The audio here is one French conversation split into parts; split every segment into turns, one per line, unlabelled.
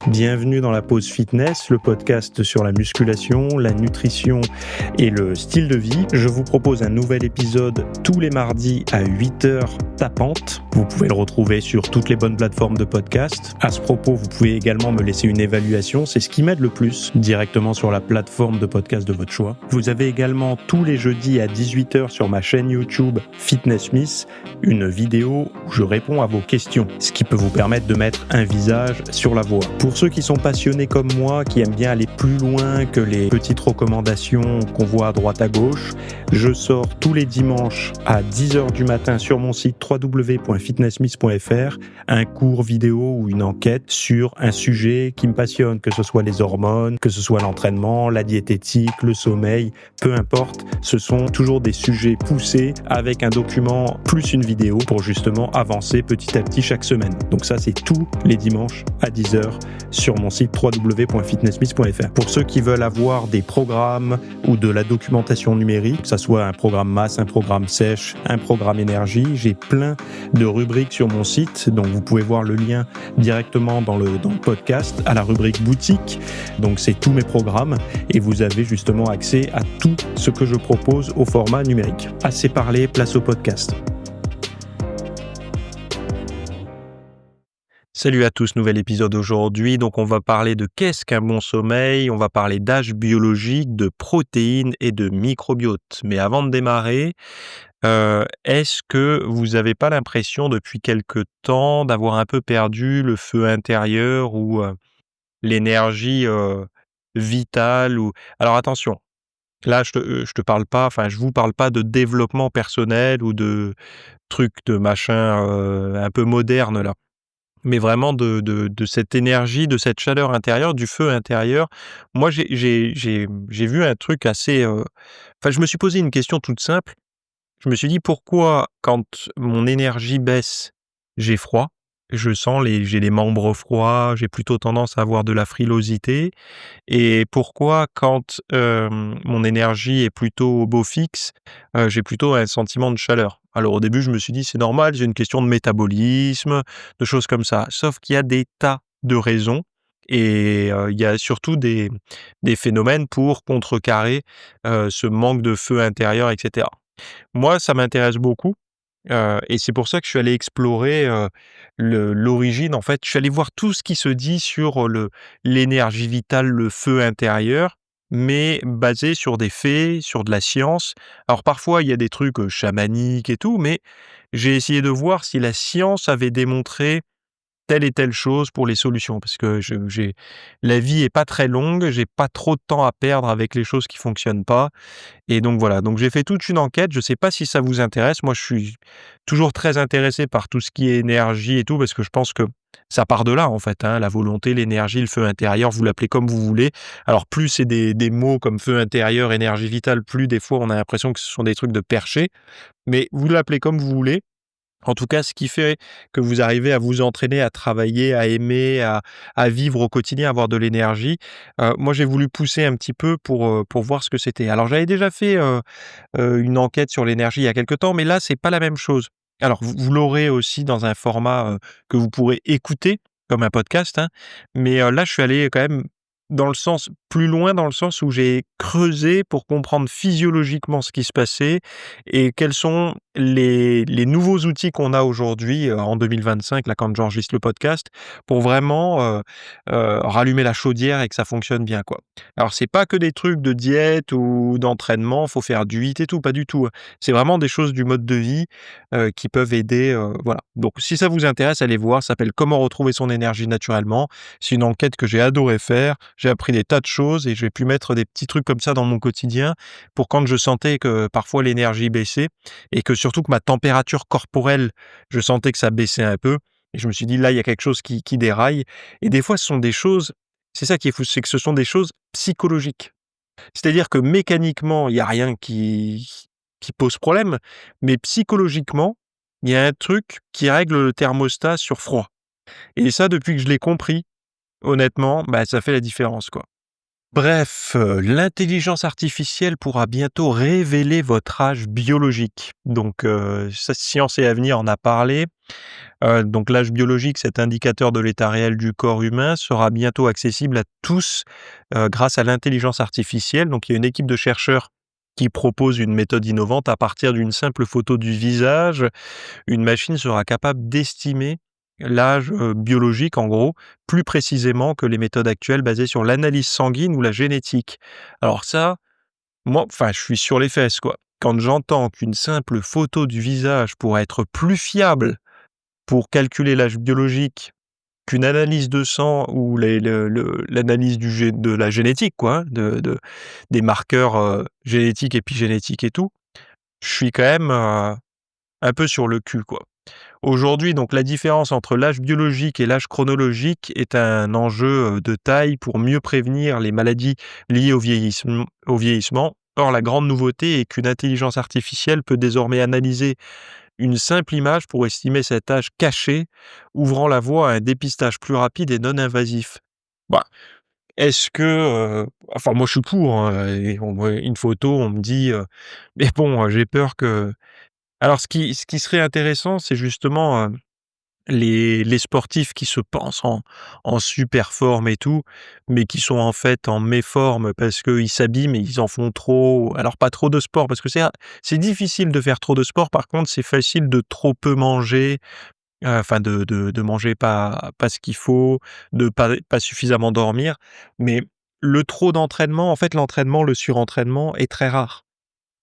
Bienvenue dans la pause fitness, le podcast sur la musculation, la nutrition et le style de vie. Je vous propose un nouvel épisode tous les mardis à 8h tapante. Vous pouvez le retrouver sur toutes les bonnes plateformes de podcast. À ce propos, vous pouvez également me laisser une évaluation, c'est ce qui m'aide le plus, directement sur la plateforme de podcast de votre choix. Vous avez également tous les jeudis à 18h sur ma chaîne YouTube Fitness Miss, une vidéo où je réponds à vos questions, ce qui peut vous permettre de mettre un visage sur la voix. Pour ceux qui sont passionnés comme moi, qui aiment bien aller plus loin que les petites recommandations qu'on voit à droite à gauche, je sors tous les dimanches à 10h du matin sur mon site www.fitnessmiss.fr un cours vidéo ou une enquête sur un sujet qui me passionne, que ce soit les hormones, que ce soit l'entraînement, la diététique, le sommeil, peu importe, ce sont toujours des sujets poussés avec un document plus une vidéo pour justement avancer petit à petit chaque semaine. Donc ça, c'est tous les dimanches à 10h sur mon site www.fitnessmiss.fr. Pour ceux qui veulent avoir des programmes ou de la documentation numérique, que ce soit un programme masse, un programme sèche, un programme énergie, j'ai plein de rubriques sur mon site, donc vous pouvez voir le lien directement dans le podcast à la rubrique boutique. Donc c'est tous mes programmes et vous avez justement accès à tout ce que je propose au format numérique. Assez parlé, place au podcast. Salut à tous, nouvel épisode aujourd'hui. Donc on va parler de qu'est-ce qu'un bon sommeil, on va parler d'âge biologique, de protéines et de microbiote. Mais avant de démarrer, est-ce que vous n'avez pas l'impression depuis quelque temps d'avoir un peu perdu le feu intérieur ou l'énergie vitale ou... Alors attention, là je te parle pas, je vous parle pas de développement personnel ou de trucs de machin un peu moderne là. Mais vraiment de cette énergie, de cette chaleur intérieure, du feu intérieur. Moi, j'ai vu un truc assez, je me suis posé une question toute simple. Je me suis dit: «Pourquoi quand mon énergie baisse, j'ai froid?» J'ai les membres froids, j'ai plutôt tendance à avoir de la frilosité et pourquoi quand, mon énergie est plutôt au beau fixe, j'ai plutôt un sentiment de chaleur. Alors au début, je me suis dit: «C'est normal, c'est une question de métabolisme, de choses comme ça». Sauf qu'il y a des tas de raisons et il y a surtout des phénomènes pour contrecarrer, ce manque de feu intérieur et cetera. Moi, ça m'intéresse beaucoup, et c'est pour ça que je suis allé explorer, l'origine en fait. Je suis allé voir tout ce qui se dit sur, l'énergie vitale, le feu intérieur, mais basé sur des faits, sur de la science. Alors parfois, il y a des trucs, chamaniques et tout, mais j'ai essayé de voir si la science avait démontré telle et telle chose pour les solutions. Parce que la vie est pas très longue, j'ai pas trop de temps à perdre avec les choses qui fonctionnent pas et donc voilà. Donc j'ai fait toute une enquête, je sais pas si ça vous intéresse. Moi, je suis toujours très intéressé par tout ce qui est énergie et tout parce que je pense que ça part de là, en fait, hein, la volonté, l'énergie, le feu intérieur, vous l'appelez comme vous voulez. Alors plus c'est des mots comme feu intérieur, énergie vitale, plus des fois on a l'impression que ce sont des trucs de perché, mais vous l'appelez comme vous voulez. En tout cas, ce qui fait que vous arrivez à vous entraîner, à travailler, à aimer, à vivre au quotidien, à avoir de l'énergie. Moi, j'ai voulu pousser un petit peu pour voir ce que c'était. Alors, j'avais déjà fait, une enquête sur l'énergie il y a quelque temps, mais là, c'est pas la même chose. Alors, vous l'aurez aussi dans un format, que vous pourrez écouter comme un podcast, hein, mais là, je suis allé quand même dans le sens plus loin, dans le sens où j'ai creusé pour comprendre physiologiquement ce qui se passait et quels sont les nouveaux outils qu'on a aujourd'hui, en 2025, là, quand j'enregistre le podcast, pour vraiment, rallumer la chaudière et que ça fonctionne bien, quoi. Alors c'est pas que des trucs de diète ou d'entraînement, faut faire du HIIT et tout, pas du tout, hein. C'est vraiment des choses du mode de vie, qui peuvent aider, voilà. Donc si ça vous intéresse, allez voir, ça s'appelle «Comment retrouver son énergie naturellement». C'est une enquête que j'ai adoré faire. J'ai appris des tas de choses et j'ai pu mettre des petits trucs comme ça dans mon quotidien pour quand je sentais que parfois l'énergie baissait et que surtout que ma température corporelle, je sentais que ça baissait un peu et je me suis dit: «Là, il y a quelque chose qui déraille» et des fois, ce sont des choses, c'est ça qui est fou, c'est que ce sont des choses psychologiques. C'est-à-dire que mécaniquement, il y a rien qui pose problème, mais psychologiquement, il y a un truc qui règle le thermostat sur froid et ça, depuis que je l'ai compris, honnêtement, ça fait la différence, quoi. Bref, l'intelligence artificielle pourra bientôt révéler votre âge biologique. Donc, ça, Science et Avenir en a parlé. Donc l'âge biologique, cet indicateur de l'état réel du corps humain, sera bientôt accessible à tous, grâce à l'intelligence artificielle. Donc il y a une équipe de chercheurs qui propose une méthode innovante. À partir d'une simple photo du visage, une machine sera capable d'estimer l'âge, biologique, en gros, plus précisément que les méthodes actuelles basées sur l'analyse sanguine ou la génétique. Alors ça, moi, enfin, je suis sur les fesses, quoi. Quand j'entends qu'une simple photo du visage pourrait être plus fiable pour calculer l'âge biologique qu'une analyse de sang ou l'analyse de la génétique, quoi, hein, des marqueurs, génétiques, épigénétiques et tout, je suis quand même, un peu sur le cul, quoi. Aujourd'hui, donc la différence entre l'âge biologique et l'âge chronologique est un enjeu, de taille pour mieux prévenir les maladies liées au vieillissement. Or, la grande nouveauté est qu'une intelligence artificielle peut désormais analyser une simple image pour estimer cet âge caché, ouvrant la voie à un dépistage plus rapide et non invasif. Bah, est-ce que, enfin moi je suis pour, hein, et on voit une photo, on me dit, mais bon, j'ai peur que alors ce qui serait intéressant, c'est justement, les sportifs qui se pensent en super forme et tout, mais qui sont en fait en méforme parce qu'ils s'abîment et ils en font trop. Alors pas trop de sport parce que c'est difficile de faire trop de sport, par contre c'est facile de trop peu manger, enfin de manger pas ce qu'il faut, de pas suffisamment dormir. Mais le trop d'entraînement, en fait l'entraînement, le surentraînement est très rare.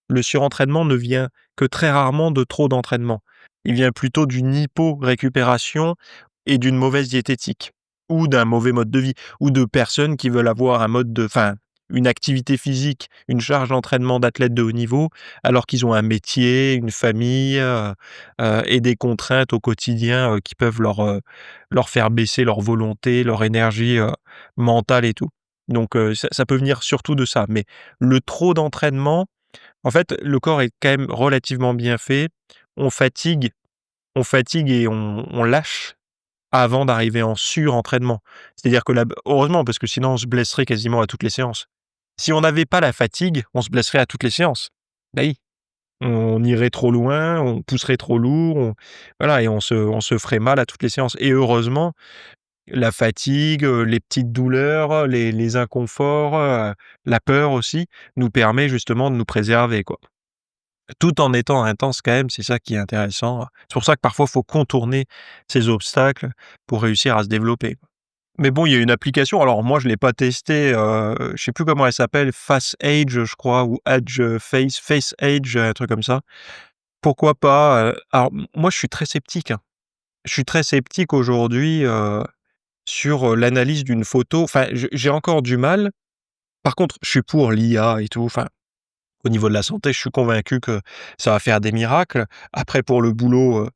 Le surentraînement ne vient que très rarement de trop d'entraînement. Il vient plutôt d'une hypo-récupération et d'une mauvaise diététique ou d'un mauvais mode de vie ou de personnes qui veulent avoir une activité physique, une charge d'entraînement d'athlète de haut niveau, alors qu'ils ont un métier, une famille, et des contraintes au quotidien, qui peuvent leur faire baisser leur volonté, leur énergie, mentale et tout. Donc ça peut venir surtout de ça. Mais le trop d'entraînement, en fait, le corps est quand même relativement bien fait. On fatigue on fatigue et on lâche avant d'arriver en surentraînement. C'est-à-dire que là heureusement parce que sinon on se blesserait quasiment à toutes les séances. Si on n'avait pas la fatigue, on se blesserait à toutes les séances. Bah oui, on irait trop loin, on pousserait trop lourd, voilà et on se ferait mal à toutes les séances et heureusement, la fatigue, les petites douleurs, les inconforts, la peur aussi, nous permet justement de nous préserver, quoi. Tout en étant intense quand même, c'est ça qui est intéressant. C'est pour ça que parfois, il faut contourner ces obstacles pour réussir à se développer. Mais bon, il y a une application, alors moi je l'ai pas testée, je sais plus comment elle s'appelle, Face Age, je crois, ou Age, Face Age, un truc comme ça. Pourquoi pas, alors moi je suis très sceptique, hein. Je suis très sceptique aujourd'hui, sur, l'analyse d'une photo. Enfin, j'ai encore du mal. Par contre, je suis pour l'IA et tout, enfin au niveau de la santé, je suis convaincu que ça va faire des miracles. Après pour le boulot,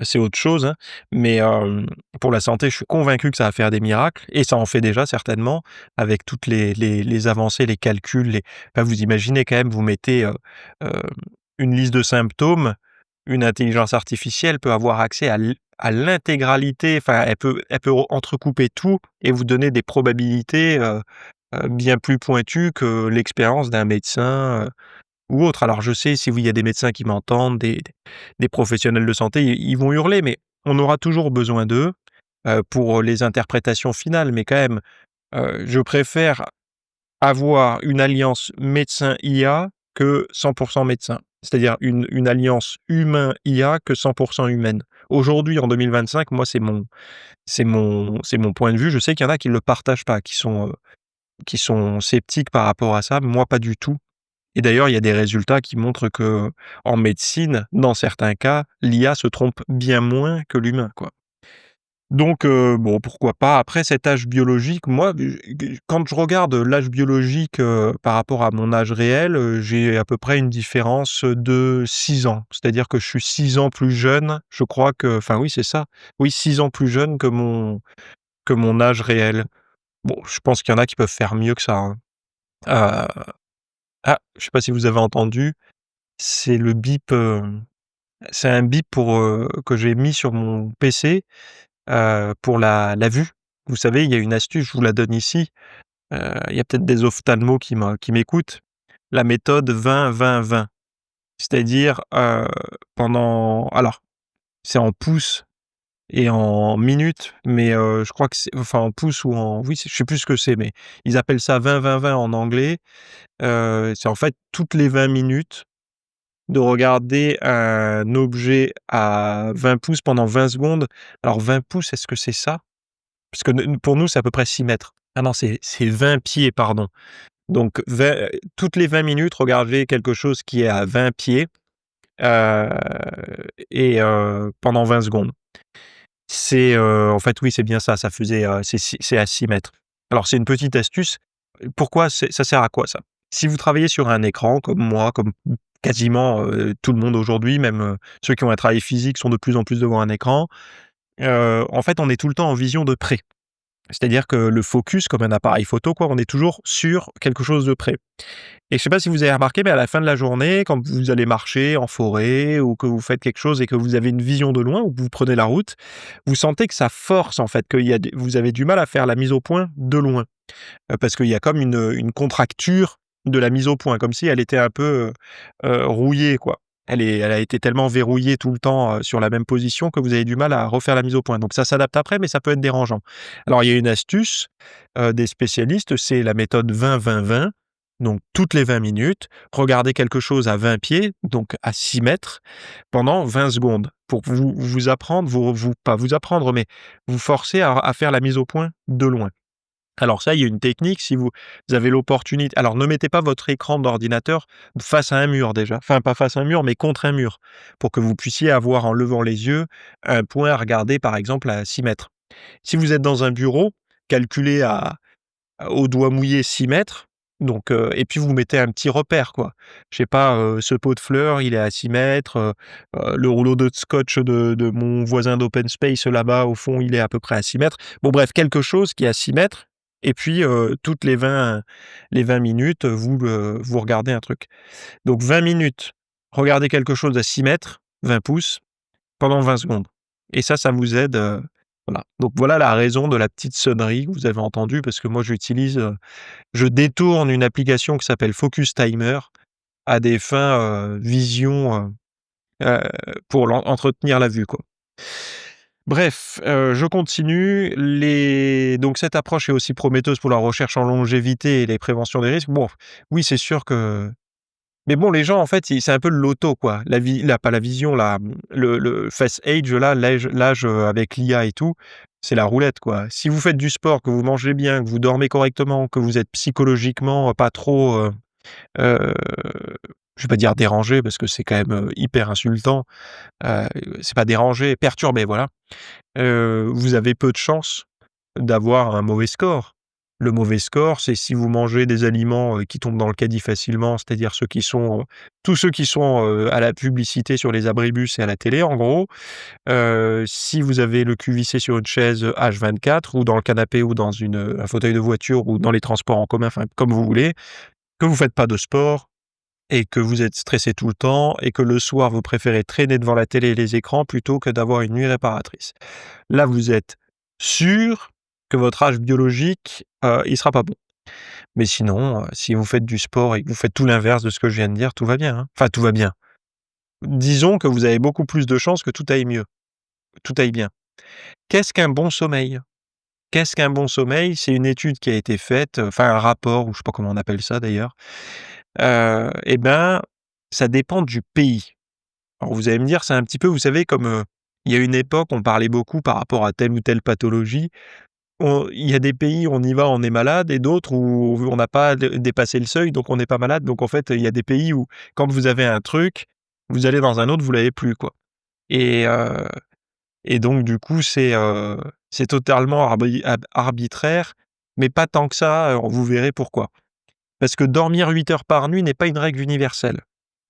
c'est autre chose, hein, mais pour la santé, je suis convaincu que ça va faire des miracles et ça en fait déjà certainement avec toutes les avancées, les calculs, enfin vous imaginez quand même, vous mettez, heu, une liste de symptômes, une intelligence artificielle peut avoir accès à l'intégralité, enfin elle peut entrecouper tout et vous donner des probabilités, bien plus pointues que l'expérience d'un médecin, ou autre. Alors je sais, si vous il y a des médecins qui m'entendent, des professionnels de santé, ils vont hurler, mais on aura toujours besoin d'eux, pour les interprétations finales. Mais quand même, je préfère avoir une alliance médecin-IA que 100 médecin. C'est-à-dire une alliance humain-IA que 100 humaine. Aujourd'hui, en 2025, moi, c'est mon point de vue. Je sais qu'il y en a qui ne le partagent pas, qui sont sceptiques par rapport à ça. Moi, pas du tout. Et d'ailleurs, il y a des résultats qui montrent que, en médecine, dans certains cas, l'IA se trompe bien moins que l'humain, quoi. Donc bon, pourquoi pas. Après cet âge biologique, moi, quand je regarde l'âge biologique, par rapport à mon âge réel, j'ai à peu près une différence, de 6 ans. C'est-à-dire que je suis 6 ans plus jeune, je crois que enfin oui, c'est ça. Oui, 6 ans plus jeune que mon âge réel. Bon, je pense qu'il y en a qui peuvent faire mieux que ça, hein. Heu, je sais pas si vous avez entendu, c'est le bip, c'est un bip que j'ai mis sur mon PC, pour la vue. Vous savez, il y a une astuce, je vous la donne ici, il y a peut-être des ophtalmos qui m'écoutent. La méthode 20-20-20, c'est-à-dire, alors, c'est en pouces et en minutes, mais je crois que c'est enfin en pouces ou en oui, je sais plus ce que c'est, mais ils appellent ça 20-20-20 en anglais. C'est en fait toutes les 20 minutes de regarder un objet à 20 pouces pendant 20 secondes. Alors 20 pouces, est-ce que c'est ça? Parce que n pour nous, c'est à peu près 6 mètres. Ah non, c'est 20 pieds, pardon. Donc 20 toutes les 20 minutes, regardez quelque chose qui est à 20 pieds, heu pendant 20 secondes. En fait, oui, c'est bien ça, ça faisait, c'est à 6 mètres. Alors c'est une petite astuce. Pourquoi ça sert à quoi ça? Si vous travaillez sur un écran comme moi, comme quasiment, tout le monde aujourd'hui, même, ceux qui ont un travail physique sont de plus en plus devant un écran, en fait, on est tout le temps en vision de près. C'est-à-dire que le focus, comme un appareil photo quoi, on est toujours sur quelque chose de près. Et je sais pas si vous avez remarqué, mais à la fin de la journée, quand vous allez marcher en forêt ou que vous faites quelque chose et que vous avez une vision de loin ou que vous prenez la route, vous sentez que ça force en fait, vous avez du mal à faire la mise au point de loin. Parce qu'il y a comme une contracture de la mise au point, comme si elle était un peu, rouillée quoi. Elle a été tellement verrouillée tout le temps, sur la même position que vous avez du mal à refaire la mise au point. Donc ça s'adapte après, mais ça peut être dérangeant. Alors il y a une astuce, des spécialistes, c'est la méthode 20-20-20. Donc toutes les 20 minutes, regardez quelque chose à 20 pieds, donc à 6 mètres, pendant 20 secondes pour vous apprendre, pas vous apprendre, mais vous forcer à faire la mise au point de loin. Alors ça, il y a une technique, si vous avez l'opportunité alors ne mettez pas votre écran d'ordinateur face à un mur déjà, enfin pas face à un mur, mais contre un mur, pour que vous puissiez avoir en levant les yeux, un point à regarder par exemple à 6 mètres. Si vous êtes dans un bureau, calculez au doigt mouillé 6 mètres, donc et puis vous mettez un petit repère quoi. Je sais pas, ce pot de fleurs, il est à 6 mètres, le rouleau de scotch de mon voisin d'open space là-bas au fond, il est à peu près à 6 mètres. Bon bref, quelque chose qui est à 6 mètres et puis, toutes les 20 minutes, vous regardez un truc. Donc 20 minutes, regardez quelque chose à 6 mètres, 20 pouces, pendant 20 secondes et ça vous aide, voilà. Donc voilà la raison de la petite sonnerie que vous avez entendue parce que moi je détourne une application qui s'appelle Focus Timer à des fins, vision, pour entretenir la vue, quoi. Bref, je continue. Donc cette approche est aussi prometteuse pour la recherche en longévité et les préventions des risques. Bon, oui, c'est sûr que mais bon, les gens, en fait, c'est un peu le loto, quoi. Pas la vision, le face age, là, l'âge, avec l'IA et tout, c'est la roulette, quoi. Si vous faites du sport, que vous mangez bien, que vous dormez correctement, que vous êtes psychologiquement pas trop, heu, je vais pas dire dérangé parce que c'est quand même, hyper insultant, heu, c'est pas dérangé, perturbé, voilà. Vous avez peu de chances d'avoir un mauvais score. Le mauvais score, c'est si vous mangez des aliments, qui tombent dans le caddie facilement, c'est-à-dire tous ceux qui sont, à la publicité sur les abribus et à la télé, en gros. Si vous avez le cul vissé sur une chaise, H24 ou dans le canapé ou dans un fauteuil de voiture ou dans les transports en commun, enfin, comme vous voulez, que vous faites pas de sport et que vous êtes stressé tout le temps et que le soir, vous préférez traîner devant la télé et les écrans plutôt que d'avoir une nuit réparatrice. Là, vous êtes sûr que votre âge biologique, il sera pas bon. Mais sinon, si vous faites du sport et que vous faites tout l'inverse de ce que je viens de dire, tout va bien, hein. Enfin, tout va bien. Disons que vous avez beaucoup plus de chances que tout aille mieux, tout aille bien. Qu'est-ce qu'un bon sommeil? Qu'est-ce qu'un bon sommeil? C'est une étude qui a été faite, enfin un rapport ou je sais pas comment on appelle ça d'ailleurs. Et ben, ça dépend du pays. Alors vous allez me dire, c'est un petit peu, vous savez, comme, il y a une époque, on parlait beaucoup par rapport à telle ou telle pathologie. Il y a des pays où on y va, on est malade et d'autres où on n'a pas dépassé le seuil, donc on n'est pas malade. Donc en fait, il y a des pays où quand vous avez un truc, vous allez dans un autre, vous l'avez plus, quoi. Et heu et donc du coup, c'est totalement arbitraire, mais pas tant que ça, vous verrez pourquoi. Parce que dormir 8 heures par nuit n'est pas une règle universelle.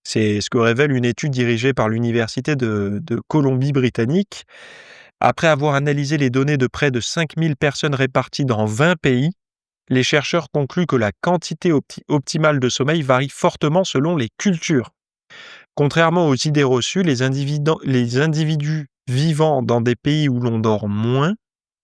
C'est ce que révèle une étude dirigée par l'université de Colombie-Britannique. Après avoir analysé les données de près de 5 000 personnes réparties dans 20 pays, les chercheurs concluent que la quantité optimale de sommeil varie fortement selon les cultures. Contrairement aux idées reçues, les individus vivant dans des pays où l'on dort moins,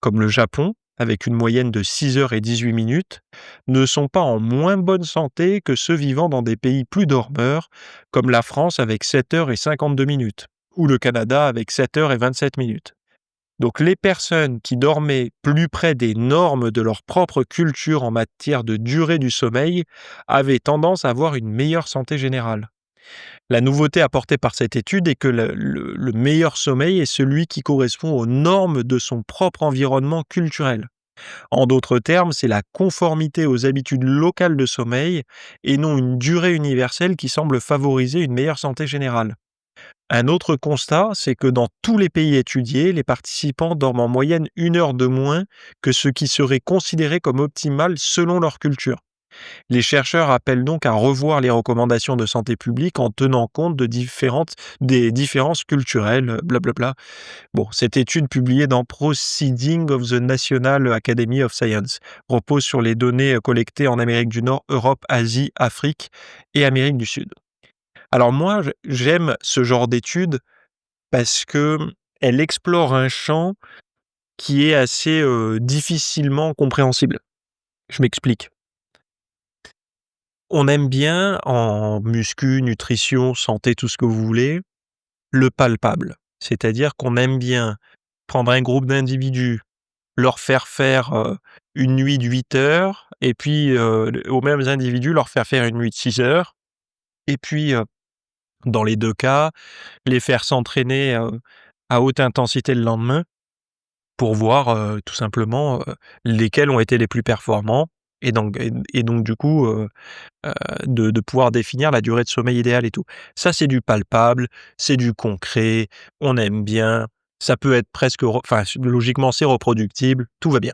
comme le Japon, avec une moyenne de 6 heures et 18 minutes, ne sont pas en moins bonne santé que ceux vivant dans des pays plus dormeurs, comme la France avec 7 heures et 52 minutes, ou le Canada avec 7 heures et 27 minutes. Donc les personnes qui dormaient plus près des normes de leur propre culture en matière de durée du sommeil avaient tendance à avoir une meilleure santé générale. La nouveauté apportée par cette étude est que le meilleur sommeil est celui qui correspond aux normes de son propre environnement culturel. En d'autres termes, c'est la conformité aux habitudes locales de sommeil et non une durée universelle qui semble favoriser une meilleure santé générale. Un autre constat, c'est que dans tous les pays étudiés, les participants dorment en moyenne 1 heure de moins que ce qui serait considéré comme optimal selon leur culture. Les chercheurs appellent donc à revoir les recommandations de santé publique en tenant compte des différences culturelles, blablabla. Bon, cette étude publiée dans Proceedings of the National Academy of Science repose sur les données collectées en Amérique du Nord, Europe, Asie, Afrique et Amérique du Sud. Alors moi, j'aime ce genre d'études parce que elle explore un champ qui est assez difficilement compréhensible. Je m'explique. On aime bien en muscu, nutrition, santé, tout ce que vous voulez, le palpable. C'est-à-dire qu'on aime bien prendre un groupe d'individus, leur faire, une nuit de 8 heures et puis, aux mêmes individus, leur faire une nuit de 6 heures et puis, dans les 2 cas, les faire s'entraîner, à haute intensité le lendemain pour voir, tout simplement, lesquels ont été les plus performants et donc du coup, de pouvoir définir la durée de sommeil idéale et tout. Ça, c'est du palpable, c'est du concret, on aime bien, ça peut être presque logiquement, c'est reproductible, tout va bien.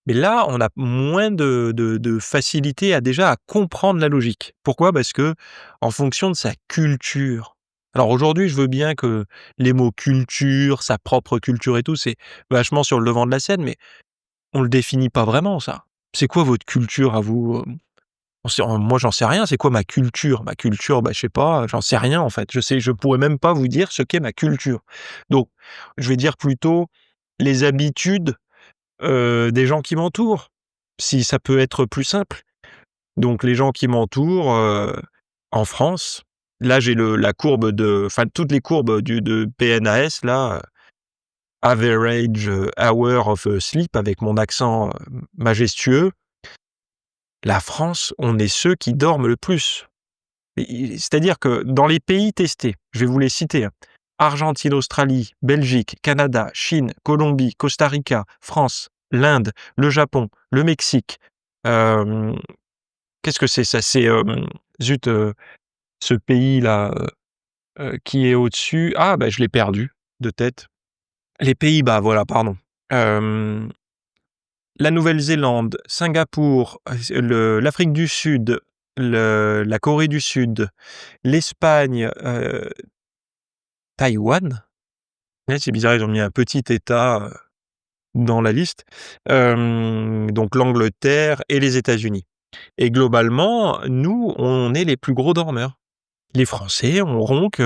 Mais là, on a moins de facilité à comprendre la logique. Pourquoi? Parce que en fonction de sa culture. Alors aujourd'hui, je veux bien que les mots culture, sa propre culture et tout, c'est vachement sur le devant de la scène, mais on le définit pas vraiment ça. C'est quoi votre culture à vous? Moi, j'en sais rien, c'est quoi ma culture? Ma culture, bah, je sais pas, j'en sais rien en fait. Je pourrais même pas vous dire ce qu'est ma culture. Donc, je vais dire plutôt les habitudes, des gens qui m'entourent, si ça peut être plus simple. Donc les gens qui m'entourent, en France, là j'ai la courbe toutes les courbes de PNAS là, average, hour of, sleep avec mon accent, majestueux. La France, on est ceux qui dorment le plus. C'est-à-dire que dans les pays testés, je vais vous les citer, hein, Argentine, Australie, Belgique, Canada, Chine, Colombie, Costa Rica, France, l'Inde, le Japon, le Mexique, hem, qu'est-ce que c'est ça? C'est, zut, ce pays-là, qui est au-dessus. Ah bah, je l'ai perdu de tête. Les Pays-Bas, voilà, pardon. Hem, la Nouvelle-Zélande, Singapour, l'Afrique du Sud, la Corée du Sud, l'Espagne, Taïwan? Ouais, c'est bizarre, ils ont mis un petit État, dans la liste. Donc l'Angleterre et les États-Unis et globalement, nous, on est les plus gros dormeurs. Les Français, on ronque,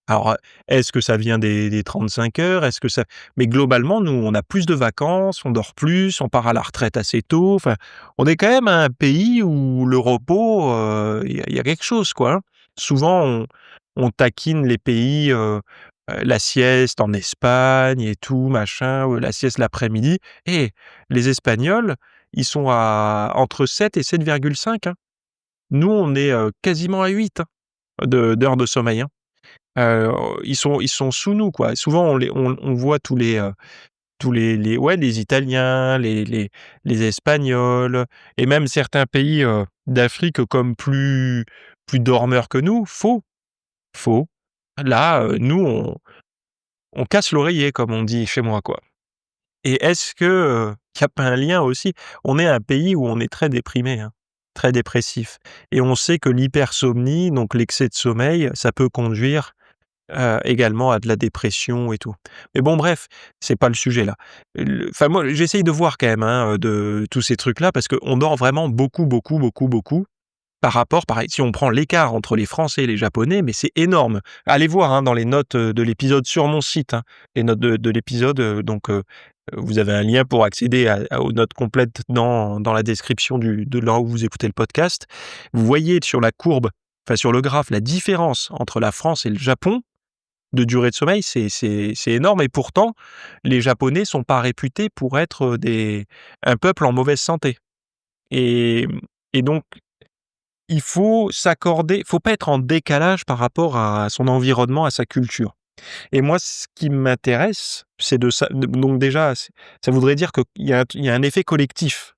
alors, est-ce que ça vient des 35 heures? Est-ce que ça mais globalement, nous, on a plus de vacances, on dort plus, on part à la retraite assez tôt, enfin, on est quand même un pays où le repos, il y a quelque chose, quoi, hein. Souvent, on taquine les pays, la sieste en Espagne et tout machin, la sieste l'après-midi. Les Espagnols, ils sont à entre 7 et 7,5, hein. Nous, on est, quasiment à 8, hein, d'heures de sommeil, hein. Ils sont sous nous, quoi. Souvent on voit tous les les Italiens, les Espagnols et même certains pays, d'Afrique comme plus dormeurs que nous. Faux, faux. Là, nous on casse l'oreiller comme on dit chez moi, quoi. Et est-ce que, il y a pas un lien aussi? On est un pays où on est très déprimé, hein, très dépressif et on sait que l'hypersomnie, donc l'excès de sommeil, ça peut conduire également à de la dépression et tout. Mais bon bref, c'est pas le sujet là. Enfin moi j'essaye de voir quand même, hein, de tous ces trucs-là parce qu'on dort vraiment beaucoup, beaucoup, beaucoup, beaucoup par rapport pareil, si on prend l'écart entre les Français et les Japonais, mais c'est énorme. Allez voir, hein, dans les notes, de l'épisode sur mon site, hein, les notes de l'épisode, vous avez un lien pour accéder aux notes complètes dans la description de là où vous écoutez le podcast. Vous voyez sur la courbe, enfin sur le graphe, la différence entre la France et le Japon. de durée de sommeil, c'est énorme et pourtant, les Japonais sont pas réputés pour être, un peuple en mauvaise santé et et donc faut pas être en décalage par rapport à son environnement, à sa culture et moi, ce qui m'intéresse, c'est donc déjà, ça voudrait dire qu'il y a un effet collectif.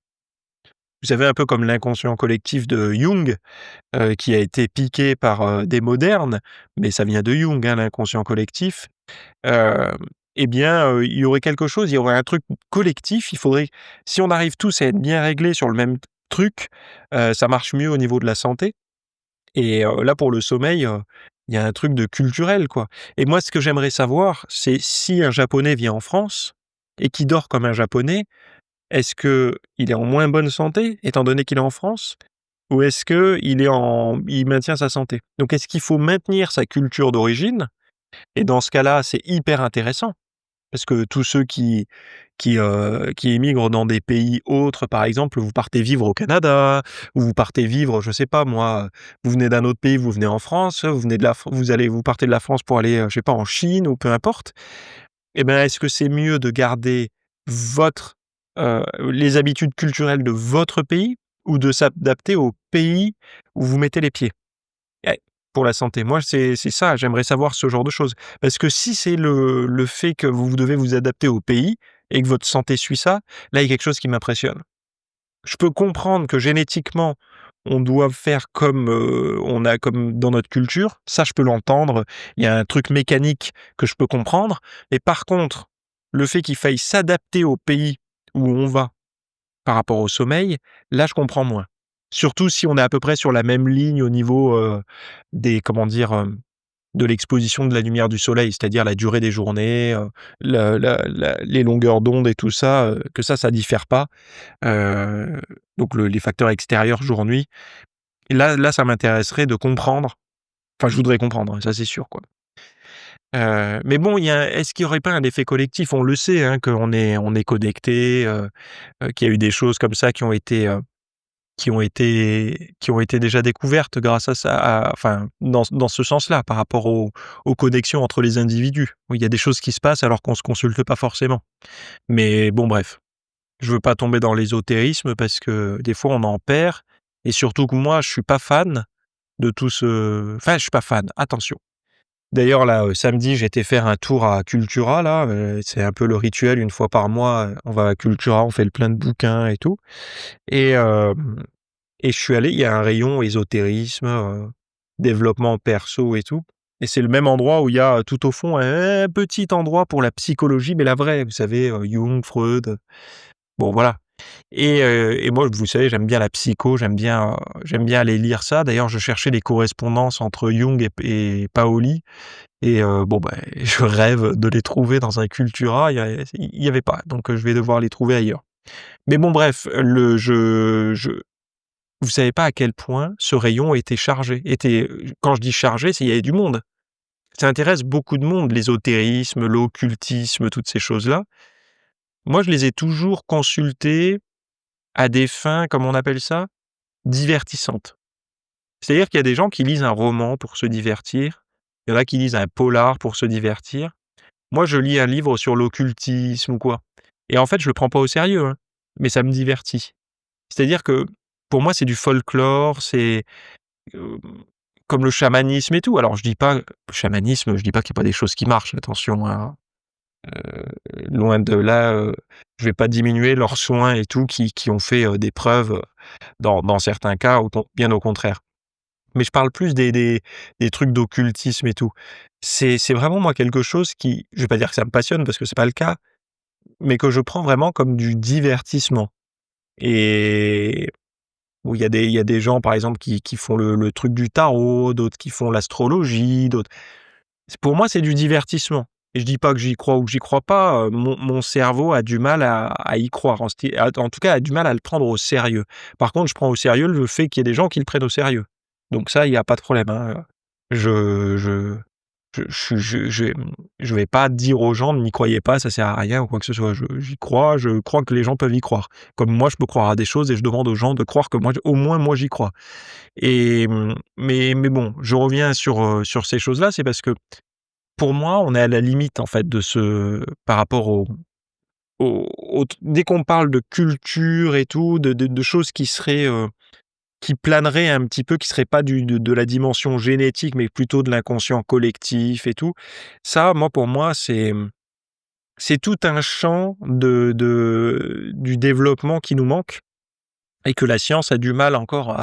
Vous savez, un peu comme l'inconscient collectif de Jung, qui a été piqué par, des modernes, mais ça vient de Jung, hein, l'inconscient collectif. Heu et bien, il y aurait un truc collectif, il faudrait si on arrive tous à être bien réglés sur le même truc, ça marche mieux au niveau de la santé et là, pour le sommeil, il y a un truc de culturel, quoi et moi, ce que j'aimerais savoir, c'est si un Japonais vient en France et qui dort comme un Japonais, est-ce qu'il est en moins bonne santé, étant donné qu'il est en France? Ou est-ce qu'il maintient sa santé? Donc est-ce qu'il faut maintenir sa culture d'origine? Et dans ce cas-là, c'est hyper intéressant, parce que tous ceux qui émigrent dans des pays autres, par exemple, vous partez vivre au Canada, ou vous partez vivre, je sais pas moi, vous venez d'un autre pays, vous venez en France, vous venez de la Fr vous partez de la France pour aller, je sais pas, en Chine ou peu importe. Et ben, est-ce que c'est mieux de garder votre, les habitudes culturelles de votre pays ou de s'adapter au pays où vous mettez les pieds? Et pour la santé, moi, c'est ça, j'aimerais savoir ce genre de choses. Parce que si c'est le fait que vous devez vous adapter au pays et que votre santé suit ça, là, il y a quelque chose qui m'impressionne. Je peux comprendre que génétiquement, on doit faire comme dans notre culture, ça je peux l'entendre, il y a un truc mécanique que je peux comprendre, mais par contre, le fait qu'il faille s'adapter au pays où on va par rapport au sommeil, là je comprends moins. Surtout si on est à peu près sur la même ligne au niveau, des comment dire? De l'exposition de la lumière du soleil, c'est-à-dire la durée des journées, les longueurs d'onde et tout ça, que ça diffère pas. Heu, donc les facteurs extérieurs jour-nuit et là, ça m'intéresserait de comprendre. Enfin, je voudrais comprendre, hein, ça c'est sûr, quoi. Mais bon, est-ce qu'il y aurait pas un effet collectif? On le sait, hein, qu'on est connectés, qu'il y a eu des choses comme ça qui ont été déjà découvertes grâce à ça, enfin, dans ce sens-là, par rapport aux connexions entre les individus. Où il y a des choses qui se passent alors qu'on se consulte pas forcément. Mais bon, bref. Je veux pas tomber dans l'ésotérisme parce que des fois on en perd et surtout que moi je suis pas fan de tout ce enfin je suis pas fan, attention. D'ailleurs là, samedi j'étais faire un tour à Cultura là, c'est un peu le rituel une fois par mois, on va à Cultura, on fait le plein de bouquins et tout et et je suis allé, il y a un rayon ésotérisme, développement perso et tout et c'est le même endroit où il y a, tout au fond un petit endroit pour la psychologie mais la vraie, vous savez, Jung, Freud, bon voilà. Et moi, vous savez, j'aime bien la psycho, j'aime bien aller lire ça. D'ailleurs, je cherchais les correspondances entre Jung et Paoli et bon, bah, je rêve de les trouver dans un Cultura, il y avait pas, donc je vais devoir les trouver ailleurs. Mais bon, bref, vous savez pas à quel point ce rayon quand je dis chargé, c'est il y avait du monde. Ça intéresse beaucoup de monde, l'ésotérisme, l'occultisme, toutes ces choses-là. Moi, je les ai toujours consultés à des fins, comment on appelle ça? Divertissantes. C'est-à-dire qu'il y a des gens qui lisent un roman pour se divertir, il y en a qui lisent un polar pour se divertir. Moi, je lis un livre sur l'occultisme ou quoi et en fait, je le prends pas au sérieux, hein, mais ça me divertit. C'est-à-dire que, pour moi, c'est du folklore, c'est, hem, comme le chamanisme et tout. Alors je dis pas le chamanisme, je dis pas qu'il y a pas des choses qui marchent, attention, hein, loin de là, je vais pas diminuer leurs soins et tout qui ont fait, des preuves, dans certains cas, bien au contraire. Mais je parle plus des trucs d'occultisme et tout. C'est vraiment moi quelque chose qui je vais pas dire que ça me passionne parce que c'est pas le cas, mais que je prends vraiment comme du divertissement et où il y a des gens par exemple qui font le truc du tarot, d'autres qui font l'astrologie, d'autres pour moi c'est du divertissement et je dis pas que j'y crois ou que j'y crois pas, mon cerveau a du mal à y croire, en tout cas a du mal à le prendre au sérieux. Par contre, je prends au sérieux le fait qu'il y ait des gens qui le prennent au sérieux. Donc ça, il y a pas de problème, hein, je je je vais pas dire aux gens: «N'y croyez pas, ça sert à rien» ou quoi que ce soit. J'y crois, je crois que les gens peuvent y croire. Comme moi, je peux croire à des choses et je demande aux gens de croire que moi, au moins moi, j'y crois et mais bon, je reviens sur ces choses-là, c'est parce que pour moi, on est à la limite, en fait, de ce par rapport au dès qu'on parle de culture et tout, de choses qui seraient, qui planeraient un petit peu, qui seraient pas du de la dimension génétique, mais plutôt de l'inconscient collectif et tout. Ça, moi, pour moi, c'est tout un champ du développement qui nous manque et que la science a du mal encore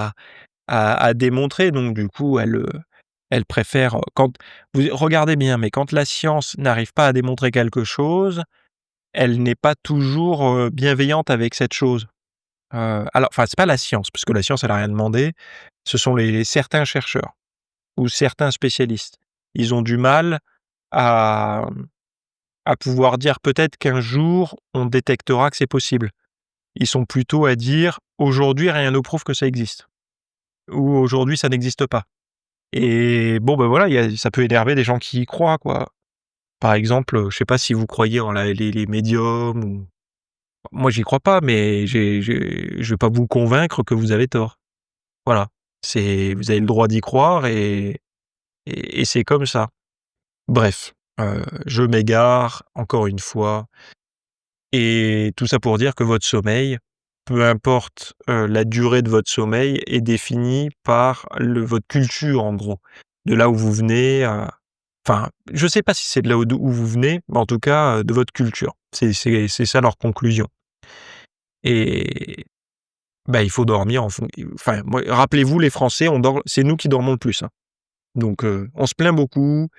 à démontrer. Donc du coup, elle préfère, quand vous regardez bien, mais quand la science n'arrive pas à démontrer quelque chose, elle n'est pas toujours, bienveillante avec cette chose. Alors enfin, c'est pas la science, parce que la science, elle a rien demandé. Ce sont les certains chercheurs ou certains spécialistes. Ils ont du mal à, à pouvoir dire peut-être qu'un jour, on détectera que c'est possible. Ils sont plutôt à dire: «Aujourd'hui, rien ne prouve que ça existe» ou «Aujourd'hui, ça n'existe pas». Et bon, ben voilà, ça peut énerver des gens qui y croient, quoi. Par exemple, je sais pas si vous croyez en les médiums ou moi, j'y crois pas, mais je vais pas vous convaincre que vous avez tort. Voilà, vous avez le droit d'y croire et c'est comme ça. Bref, je m'égare encore une fois et tout ça pour dire que votre sommeil, peu importe, la durée de votre sommeil est définie par votre culture, en gros. De là où vous venez, enfin, je sais pas si c'est de là où vous venez, mais en tout cas, de votre culture. C'est ça leur conclusion et bah, il faut dormir enfin, moi rappelez-vous les Français, on dort c'est nous qui dormons le plus, hein. Donc on se plaint beaucoup,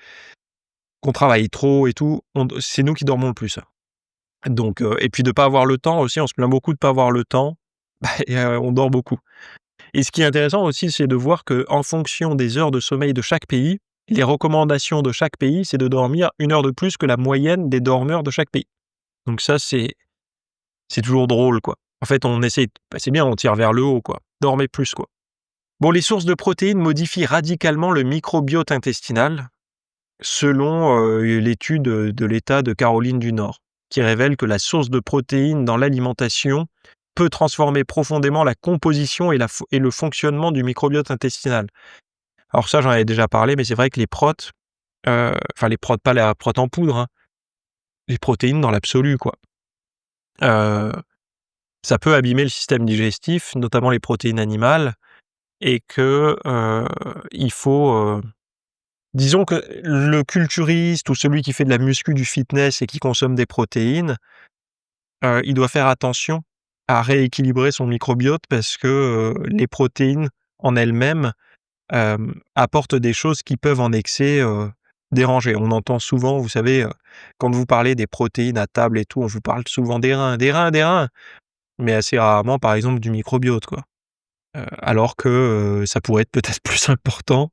qu'on travaille trop et tout, c'est nous qui dormons le plus, hein. Donc et puis de pas avoir le temps aussi, on se plaint beaucoup de pas avoir le temps, bah et on dort beaucoup. Et ce qui est intéressant aussi, c'est de voir qu'en fonction des heures de sommeil de chaque pays, les recommandations de chaque pays, c'est de dormir 1 heure de plus que la moyenne des dormeurs de chaque pays. Donc ça, c'est toujours drôle, quoi. En fait, on essaie bah, c'est bien, on tire vers le haut, quoi. Dormez plus, quoi. Bon, les sources de protéines modifient radicalement le microbiote intestinal, selon, l'étude, de l'État de Caroline du Nord, qui révèle que la source de protéines dans l'alimentation peut transformer profondément la composition et le fonctionnement du microbiote intestinal. Alors ça, j'en avais déjà parlé, mais c'est vrai que les protes, enfin les protes, pas la prot en poudre, hein, les protéines dans l'absolu, quoi. Heu, Ça peut abîmer le système digestif, notamment les protéines animales et que, il faut, disons que le culturiste ou celui qui fait de la muscu, du fitness et qui consomme des protéines, il doit faire attention à rééquilibrer son microbiote parce que, les protéines en elles-mêmes, apportent des choses qui peuvent en excès, déranger. On entend souvent, vous savez, quand vous parlez des protéines à table et tout, on vous parle souvent des reins, des reins, des reins, mais assez rarement, par exemple, du microbiote, quoi. Alors que, ça pourrait être peut-être plus important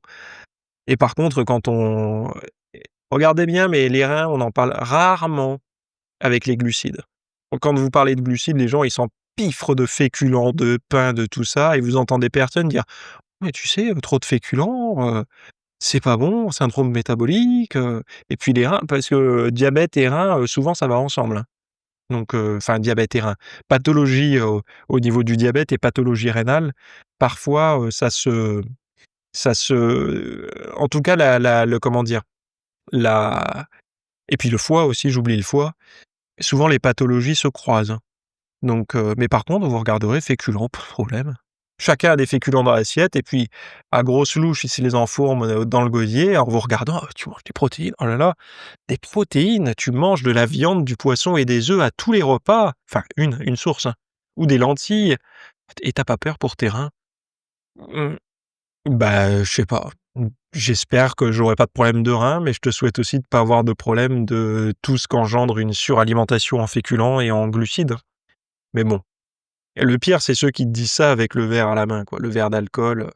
et par contre, quand on regardez bien, mais les reins, on en parle rarement avec les glucides. Donc quand vous parlez de glucides, les gens, ils s'empiffrent de féculents, de pain, de tout ça et vous entendez personne dire: «Mais tu sais, trop de féculents, c'est pas bon, syndrome métabolique», et puis les reins parce que diabète et reins, souvent ça va ensemble, hein. Donc enfin diabète et reins. Pathologie, au niveau du diabète et pathologie rénale, parfois, en tout cas le comment dire? La et puis le foie aussi, j'oublie le foie. Souvent les pathologies se croisent, hein. Donc mais par contre, vous regarderez féculents, pas de problème. Chacun a des féculents dans l'assiette et puis à grosse louche, il se les enfourne, dans le gosier en vous regardant: «Ah, tu manges des protéines? Oh là là, des protéines? Tu manges de la viande, du poisson et des œufs à tous les repas?» Enfin une source, hein, ou des lentilles et tu as pas peur pour tes reins? Mmh, bah, je sais pas. J'espère que j'aurai pas de problème de reins, mais je te souhaite aussi de pas avoir de problème de tout ce qu'engendre une suralimentation en féculents et en glucides. Mais bon. Et le pire, c'est ceux qui te disent ça avec le verre à la main, quoi, le verre d'alcool,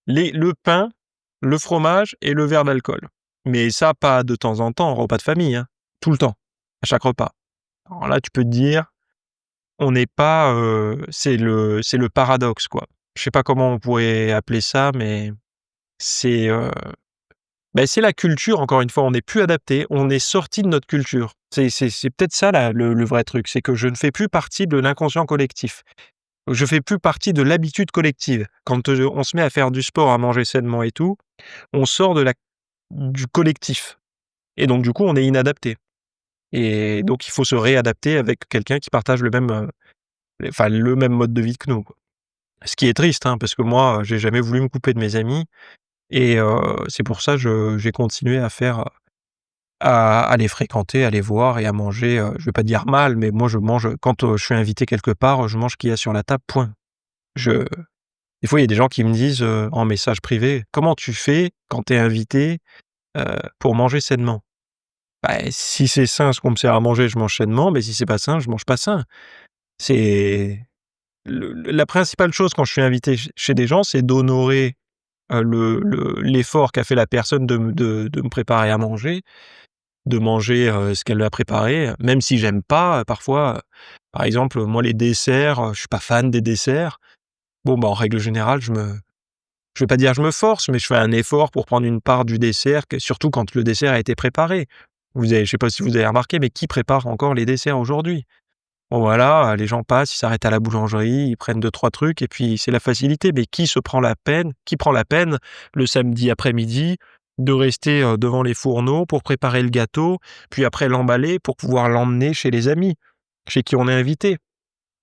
le pain, le fromage et le verre d'alcool. Mais ça, pas de temps en temps, en repas de famille, hein, tout le temps, à chaque repas. Alors là, tu peux te dire, on n'est pas, c'est le paradoxe, quoi. Je sais pas comment on pourrait appeler ça, mais c'est, c'est la culture, encore une fois, on n'est plus adapté, on est sorti de notre culture. C'est peut-être ça la le vrai truc, c'est que je ne fais plus partie de l'inconscient collectif. Je fais plus partie de l'habitude collective. Quand, on se met à faire du sport, à manger sainement et tout, on sort du collectif et donc du coup, on est inadapté et donc il faut se réadapter avec quelqu'un qui partage le même mode de vie que nous, quoi. Ce qui est triste, hein, parce que moi, j'ai jamais voulu me couper de mes amis et c'est pour ça j'ai continué à les fréquenter, à les voir et à manger, je vais pas dire mal, mais moi je mange, quand, je suis invité quelque part, je mange ce qu'il y a sur la table, point. Je Des fois, il y a des gens qui me disent, en message privé: «Comment tu fais quand tu es invité, pour manger sainement?» Bah, si c'est sain ce qu'on me sert à manger, je mange sainement, mais si c'est pas sain, je mange pas sain. C'est la principale chose quand je suis invité chez des gens, c'est d'honorer, l'effort qu'a fait la personne de me préparer à manger, de manger, ce qu'elle a préparé, même si j'aime pas, parfois, par exemple, moi les desserts, je suis pas fan des desserts. Bon, bah, en règle générale, je vais pas dire je me force, mais je fais un effort pour prendre une part du dessert, surtout quand le dessert a été préparé. Je sais pas si vous avez remarqué, mais qui prépare encore les desserts aujourd'hui? Bon voilà, les gens passent, ils s'arrêtent à la boulangerie, ils prennent deux trois trucs et puis c'est la facilité. Mais qui prend la peine le samedi après-midi de rester, devant les fourneaux pour préparer le gâteau, puis après l'emballer pour pouvoir l'emmener chez les amis, chez qui on est invité?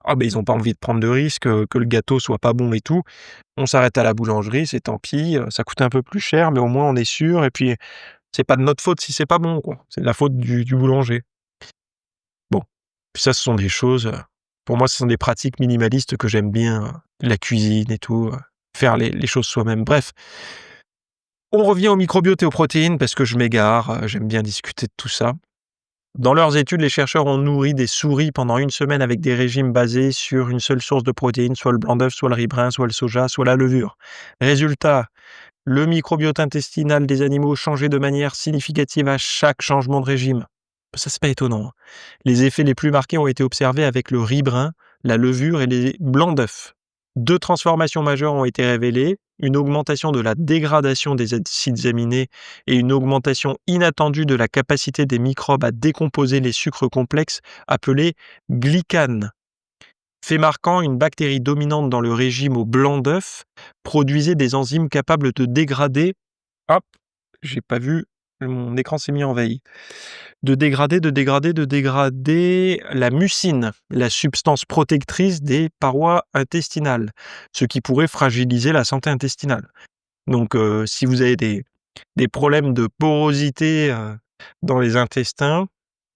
Ah ben ils ont pas envie de prendre de risque, que le gâteau soit pas bon et tout. On s'arrête à la boulangerie, c'est tant pis, ça coûte un peu plus cher, mais au moins on est sûr et puis c'est pas de notre faute si c'est pas bon, quoi. C'est de la faute du boulanger. Bon, puis ça, ce sont des choses, pour moi, ce sont des pratiques minimalistes que j'aime bien, la cuisine et tout, faire les choses soi-même. Bref, on revient au microbiote et aux protéines parce que je m'égare, j'aime bien discuter de tout ça. Dans leurs études, les chercheurs ont nourri des souris pendant une semaine avec des régimes basés sur une seule source de protéines, soit le blanc d'œuf, soit le riz brun, soit le soja, soit la levure. Résultat, le microbiote intestinal des animaux changeait de manière significative à chaque changement de régime. Ça, c'est pas étonnant, hein. Les effets les plus marqués ont été observés avec le riz brun, la levure et les blancs d'œufs. Deux transformations majeures ont été révélées, une augmentation de la dégradation des acides aminés et une augmentation inattendue de la capacité des microbes à décomposer les sucres complexes appelés glycanes. Fait marquant, une bactérie dominante dans le régime au blanc d'œuf produisait des enzymes capables de dégrader. Hop, j'ai pas vu, mon écran s'est mis en veille. De dégrader la mucine, la substance protectrice des parois intestinales, ce qui pourrait fragiliser la santé intestinale. Donc, si vous avez des problèmes de porosité, dans les intestins,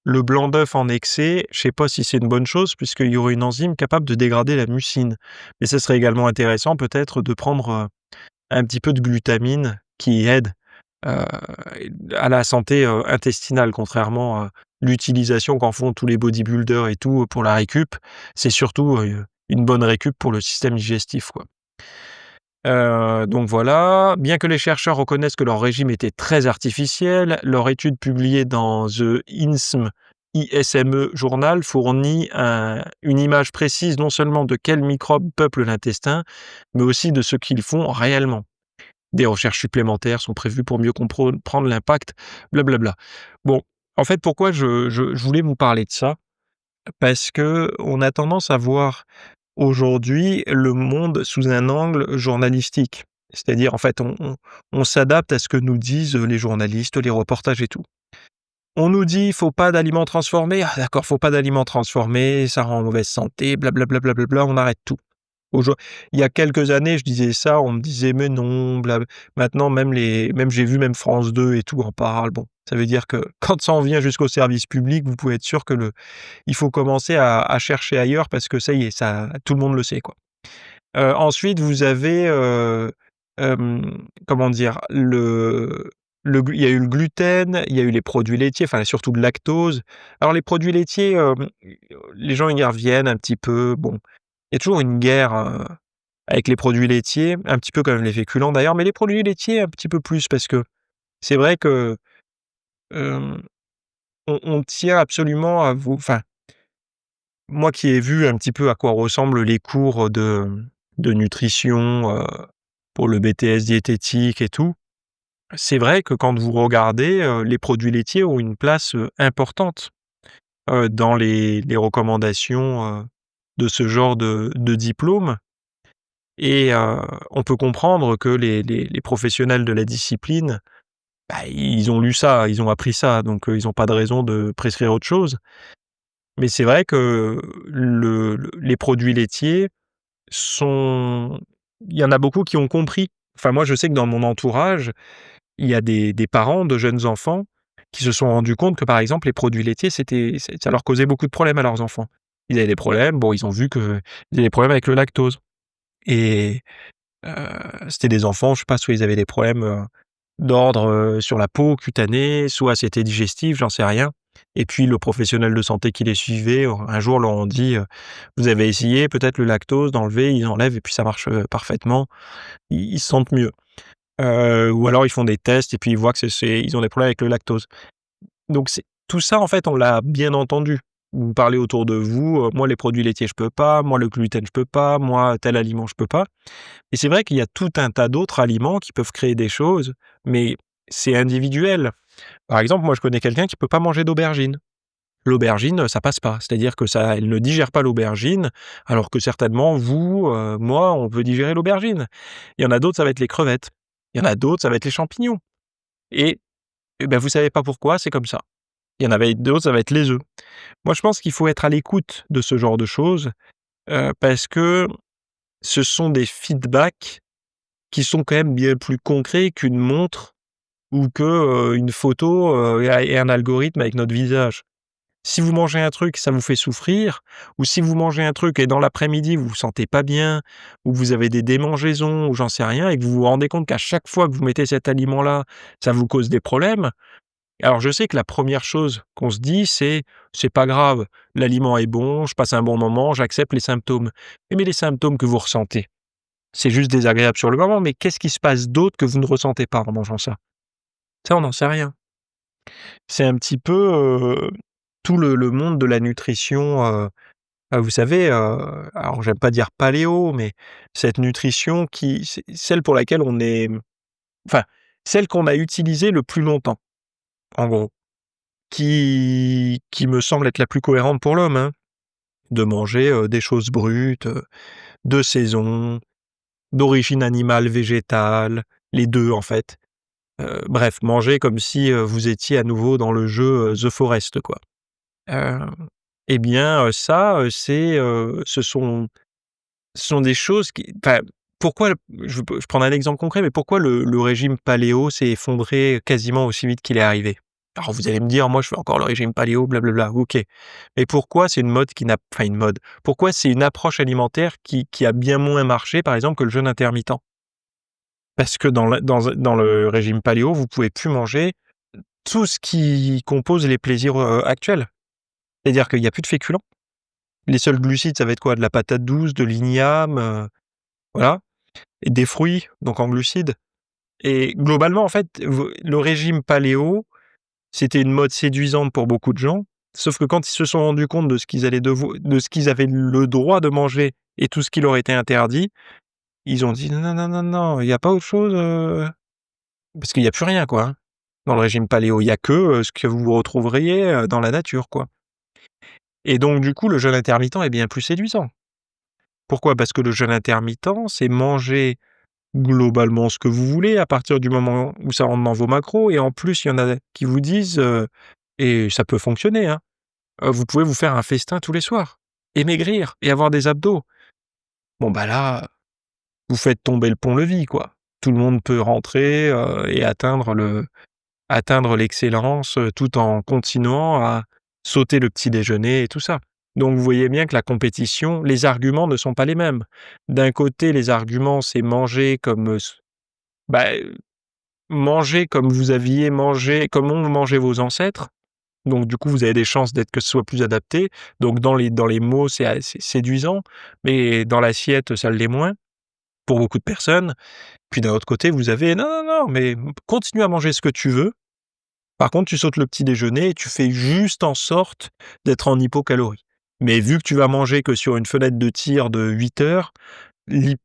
le blanc d'œuf en excès, je sais pas si c'est une bonne chose puisqu'il y aurait une enzyme capable de dégrader la mucine. Mais ce serait également intéressant peut-être de prendre, un petit peu de glutamine qui aide, heu, à la santé, intestinale, contrairement à l'utilisation qu'en font tous les bodybuilders et tout, pour la récup. C'est surtout, une bonne récup pour le système digestif, quoi. Donc voilà, bien que les chercheurs reconnaissent que leur régime était très artificiel, leur étude publiée dans The ISME Journal fournit une image précise non seulement de quels microbes peuplent l'intestin, mais aussi de ce qu'ils font réellement. Des recherches supplémentaires sont prévues pour mieux comprendre l'impact, blablabla. Bon, en fait, pourquoi je voulais vous parler de ça? Parce que on a tendance à voir aujourd'hui le monde sous un angle journalistique. C'est-à-dire, en fait, on s'adapte à ce que nous disent les journalistes, les reportages et tout. On nous dit: «Faut pas d'aliments transformés». Ah d'accord, faut pas d'aliments transformés, ça rend en mauvaise santé, blablabla, blablabla, on arrête tout. Aujour Il y a quelques années, je disais ça, on me disait: «Mais non, maintenant même j'ai vu même France 2 et tout en parle. Bon, ça veut dire que quand ça en vient jusqu'au service public, vous pouvez être sûr que il faut commencer à chercher ailleurs parce que ça y est, ça tout le monde le sait, quoi. Ensuite, vous avez, comment dire? Il y a eu le gluten, il y a eu les produits laitiers, enfin surtout le lactose. Alors les produits laitiers, les gens y reviennent un petit peu. Bon, il y a toujours une guerre, avec les produits laitiers, un petit peu comme les féculents d'ailleurs, mais les produits laitiers un petit peu plus parce que c'est vrai que, hem, on tient absolument à vous, enfin, moi qui ai vu un petit peu à quoi ressemblent les cours de nutrition, pour le BTS diététique et tout, c'est vrai que quand vous regardez, les produits laitiers ont une place, importante, dans les recommandations, de ce genre de diplôme et on peut comprendre que les professionnels de la discipline ils ont lu ça, ils ont appris ça, donc ils ont pas de raison de prescrire autre chose. Mais c'est vrai que les produits laitiers sont il y en a beaucoup qui ont compris. Enfin, moi, je sais que dans mon entourage, il y a des parents de jeunes enfants qui se sont rendus compte que, par exemple, les produits laitiers, ça leur causait beaucoup de problèmes à leurs enfants. Ils avaient des problèmes, bon, ils ont vu qu'ils avaient des problèmes avec le lactose et heu, c'était des enfants, je sais pas, soit ils avaient des problèmes, d'ordre, sur la peau, cutanée, soit c'était digestif, j'en sais rien et puis le professionnel de santé qui les suivait, un jour leur ont dit, «Vous avez essayé peut-être le lactose d'enlever?» Ils enlèvent et puis ça marche, parfaitement. Ils se sentent mieux. Ou alors ils font des tests et puis ils voient que ils ont des problèmes avec le lactose. Donc c'est tout ça en fait on l'a bien entendu. Vous parlez autour de vous, «Moi les produits laitiers je peux pas, moi le gluten je peux pas, moi tel aliment je peux pas». Et c'est vrai qu'il y a tout un tas d'autres aliments qui peuvent créer des choses, mais c'est individuel. Par exemple, moi je connais quelqu'un qui peut pas manger d'aubergine. L'aubergine, ça passe pas. C'est-à-dire que ça elle ne digère pas l'aubergine, alors que certainement vous, moi, on peut digérer l'aubergine. Il y en a d'autres, ça va être les crevettes. Il y en a d'autres, ça va être les champignons et vous savez pas pourquoi, c'est comme ça. Il y en avait d'autres, ça va être les œufs. Moi, je pense qu'il faut être à l'écoute de ce genre de choses, parce que ce sont des feedbacks qui sont quand même bien plus concrets qu'une montre ou que, une photo, et un algorithme avec notre visage. Si vous mangez un truc, ça vous fait souffrir, ou si vous mangez un truc et dans l'après-midi, vous vous sentez pas bien, ou vous avez des démangeaisons ou j'en sais rien et que vous vous rendez compte qu'à chaque fois que vous mettez cet aliment-là, ça vous cause des problèmes. Alors je sais que la première chose qu'on se dit, c'est: «C'est pas grave, l'aliment est bon, je passe un bon moment, j'accepte les symptômes». Mais les symptômes que vous ressentez, c'est juste désagréable sur le moment, mais qu'est-ce qui se passe d'autre que vous ne ressentez pas en mangeant ça? Ça, on n'en sait rien. C'est un petit peu, tout le monde de la nutrition, vous savez, alors j'aime pas dire paléo, mais cette nutrition qui c'est celle pour laquelle on est enfin, celle qu'on a utilisée le plus longtemps, en gros, qui me semble être la plus cohérente pour l'homme, hein. De manger, des choses brutes, de saison, d'origine animale, végétale, les 2 en fait. Bref, manger comme si, vous étiez à nouveau dans le jeu, The Forest quoi. Heu et bien, ça, ce sont des choses qui enfin, pourquoi je prends un exemple concret, mais pourquoi le régime paléo s'est effondré quasiment aussi vite qu'il est arrivé? Alors vous allez me dire: «Moi je fais encore le régime paléo, blablabla». OK. Mais pourquoi c'est une mode qui n'a enfin une mode, pourquoi c'est une approche alimentaire qui a bien moins marché par exemple que le jeûne intermittent? Parce que dans le régime paléo, vous pouvez plus manger tout ce qui compose les plaisirs, actuels. C'est-à-dire qu'il y a plus de féculents. Les seuls glucides, ça va être quoi? De la patate douce, de l'igname, voilà et des fruits, donc en glucides et globalement, en fait, le régime paléo, c'était une mode séduisante pour beaucoup de gens, sauf que quand ils se sont rendus compte de ce qu'ils avaient le droit de manger et tout ce qui leur était interdit, ils ont dit: «Non, non, non, non, non, il y a pas autre chose, parce qu'il y a plus rien, quoi, hein, dans le régime paléo. Il y a que, ce que vous retrouveriez, dans la nature, quoi» et donc du coup, le jeûne intermittent est bien plus séduisant. Pourquoi? Parce que le jeûne intermittent, c'est manger globalement ce que vous voulez à partir du moment où ça rentre dans vos macros et en plus, il y en a qui vous disent, et ça peut fonctionner, hein, vous pouvez vous faire un festin tous les soirs et maigrir et avoir des abdos. Bon, bah, là, vous faites tomber le pont-levis, quoi. Tout le monde peut rentrer, et atteindre l'excellence, tout en continuant à sauter le petit déjeuner et tout ça. Donc vous voyez bien que la compétition les arguments ne sont pas les mêmes. D'un côté, les arguments, c'est manger comme, bah, manger comme vous aviez mangé comme ont mangé vos ancêtres, donc du coup, vous avez des chances d'être que ce soit plus adapté. Donc dans les mots, c'est séduisant, mais dans l'assiette, ça l'est moins, pour beaucoup de personnes. Puis d'un autre côté, vous avez: «Non, non, non, mais continue à manger ce que tu veux. Par contre, tu sautes le petit déjeuner et tu fais juste en sorte d'être en hypocalorie. Mais vu que tu vas manger que sur une fenêtre de tir de 8 heures, l'hyp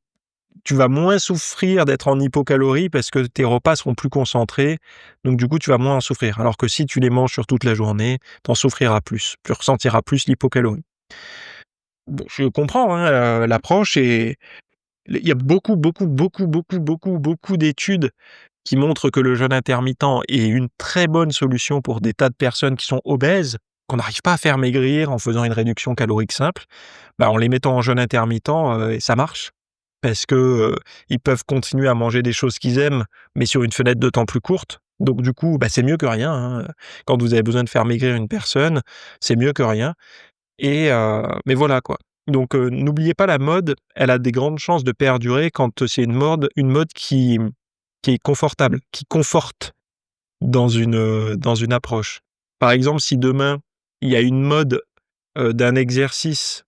tu vas moins souffrir d'être en hypocalorie parce que tes repas seront plus concentrés, donc du coup, tu vas moins en souffrir. Alors que si tu les manges sur toute la journée, tu en souffriras plus, tu ressentiras plus l'hypocalorie. Bon, je comprends, hein, l'approche et il y a beaucoup, beaucoup, beaucoup, beaucoup, beaucoup, beaucoup d'études qui montrent que le jeûne intermittent est une très bonne solution pour des tas de personnes qui sont obèses, qu'on n'arrive pas à faire maigrir en faisant une réduction calorique simple. Bah, en les mettant en jeûne intermittent, ça marche parce que, ils peuvent continuer à manger des choses qu'ils aiment, mais sur une fenêtre de temps plus courte. Donc du coup, bah, c'est mieux que rien, hein, quand vous avez besoin de faire maigrir une personne, c'est mieux que rien mais voilà quoi. Donc n'oubliez pas la mode, elle a des grandes chances de perdurer quand c'est une mode qui est confortable, qui conforte dans une approche. Par exemple, si demain, il y a une mode, d'un exercice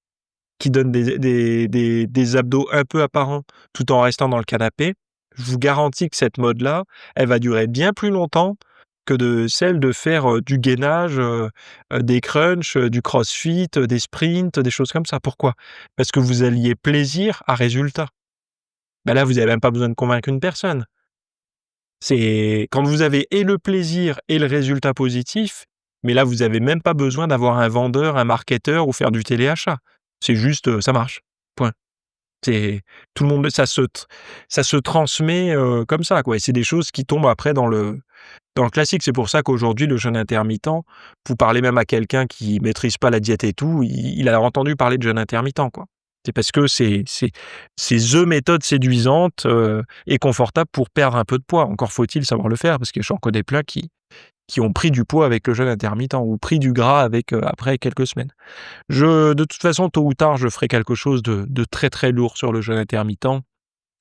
qui donne des abdos un peu apparents, tout en restant dans le canapé, je vous garantis que cette mode-là, elle va durer bien plus longtemps que celle de faire, du gainage, des crunchs, du crossfit, des sprints, des choses comme ça. Pourquoi? Parce que vous alliez plaisir à résultat. Bah, là, vous avez même pas besoin de convaincre une personne. C'est quand vous avez et le plaisir et le résultat positif, mais là, vous avez même pas besoin d'avoir un vendeur, un marketeur ou faire du téléachat. C'est juste, ça marche. Point. C'est tout le monde ça se transmet, comme ça, quoi et c'est des choses qui tombent après dans le classique. C'est pour ça qu'aujourd'hui, le jeûne intermittent, vous parlez même à quelqu'un qui maîtrise pas la diète et tout, il a entendu parler de jeûne intermittent, quoi. C'est parce que c'est the méthode séduisante, et confortable pour perdre un peu de poids. Encore faut-il savoir le faire parce que j'en connais plein qui ont pris du poids avec le jeûne intermittent ou pris du gras avec, après quelques semaines. De toute façon, tôt ou tard, je ferai quelque chose de très, très lourd sur le jeûne intermittent.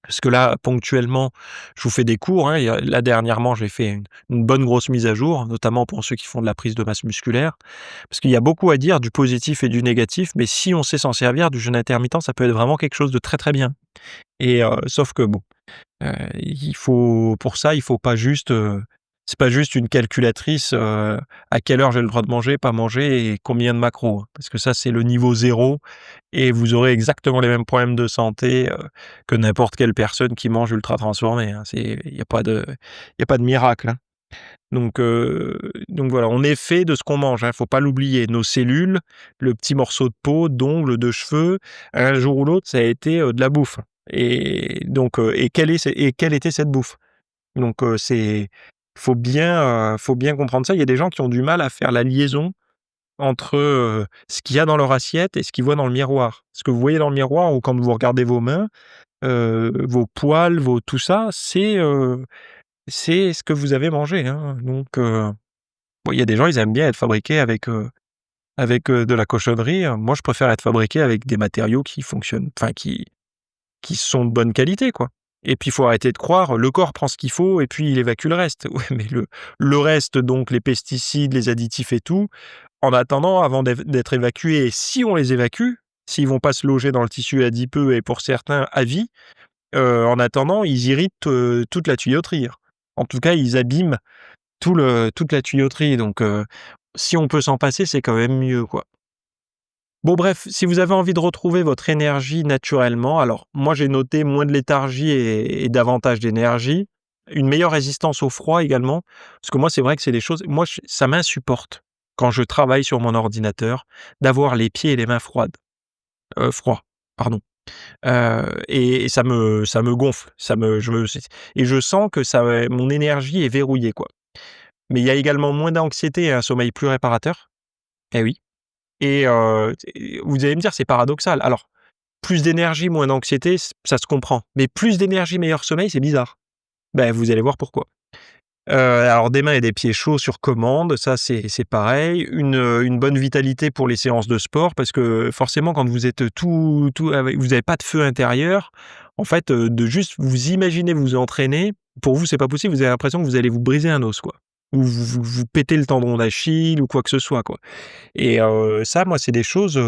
Parce que là, ponctuellement, je vous fais des cours, hein. Là, dernièrement, j'ai fait une bonne grosse mise à jour, notamment pour ceux qui font de la prise de masse musculaire. Parce qu'il y a beaucoup à dire, du positif et du négatif, mais si on sait s'en servir, du jeûne intermittent, ça peut être vraiment quelque chose de très, très bien. Sauf que bon, pour ça, il faut pas juste, c'est pas juste une calculatrice, à quelle heure j'ai le droit de manger, pas manger et combien de macros, hein. Parce que ça, c'est le niveau zéro et vous aurez exactement les mêmes problèmes de santé, que n'importe quelle personne qui mange ultra transformé, hein. Il y a pas de miracle, hein. Donc voilà, on est fait de ce qu'on mange, hein, faut pas l'oublier. Nos cellules, le petit morceau de peau, d'ongles, de cheveux, un jour ou l'autre, ça a été, de la bouffe quelle était cette bouffe? Donc faut bien comprendre ça. Il y a des gens qui ont du mal à faire la liaison entre, ce qu'il y a dans leur assiette et ce qu'ils voient dans le miroir. Ce que vous voyez dans le miroir ou quand vous regardez vos mains, vos poils, vos tout ça, c'est ce que vous avez mangé, hein. Bon, il y a des gens, ils aiment bien être fabriqués avec de la cochonnerie. Moi, je préfère être fabriqué avec des matériaux qui fonctionnent, enfin qui sont de bonne qualité, quoi. Et puis, il faut arrêter de croire, le corps prend ce qu'il faut et puis il évacue le reste. Ouais, mais le reste, donc les pesticides, les additifs et tout, en attendant, avant d'être évacués, si on les évacue, s'ils vont pas se loger dans le tissu adipeux et pour certains à vie, en attendant, ils irritent, toute la tuyauterie, hein. En tout cas, ils abîment toute la tuyauterie donc si on peut s'en passer, c'est quand même mieux, quoi. Bon bref, si vous avez envie de retrouver votre énergie naturellement, alors moi j'ai noté moins de léthargie et davantage d'énergie, une meilleure résistance au froid également, parce que moi c'est vrai que c'est des choses moi ça m'insupporte quand je travaille sur mon ordinateur d'avoir les pieds et les mains froids, pardon, et ça me gonfle, ça me je me et je sens que mon énergie est verrouillée, quoi. Mais il y a également moins d'anxiété et un sommeil plus réparateur. Eh oui. Vous allez me dire, c'est paradoxal. Alors, plus d'énergie, moins d'anxiété, ça se comprend. Mais plus d'énergie, meilleur sommeil, c'est bizarre. Ben, vous allez voir pourquoi. Alors des mains et des pieds chauds sur commande, ça c'est pareil. Une bonne vitalité pour les séances de sport parce que forcément quand vous êtes tout avec vous avez pas de feu intérieur, en fait, de juste vous imaginer vous entraîner, pour vous c'est pas possible, vous avez l'impression que vous allez vous briser un os, quoi. Ou vous pétez le tendon d'Achille ou quoi que ce soit, quoi. Ça, moi, c'est des choses,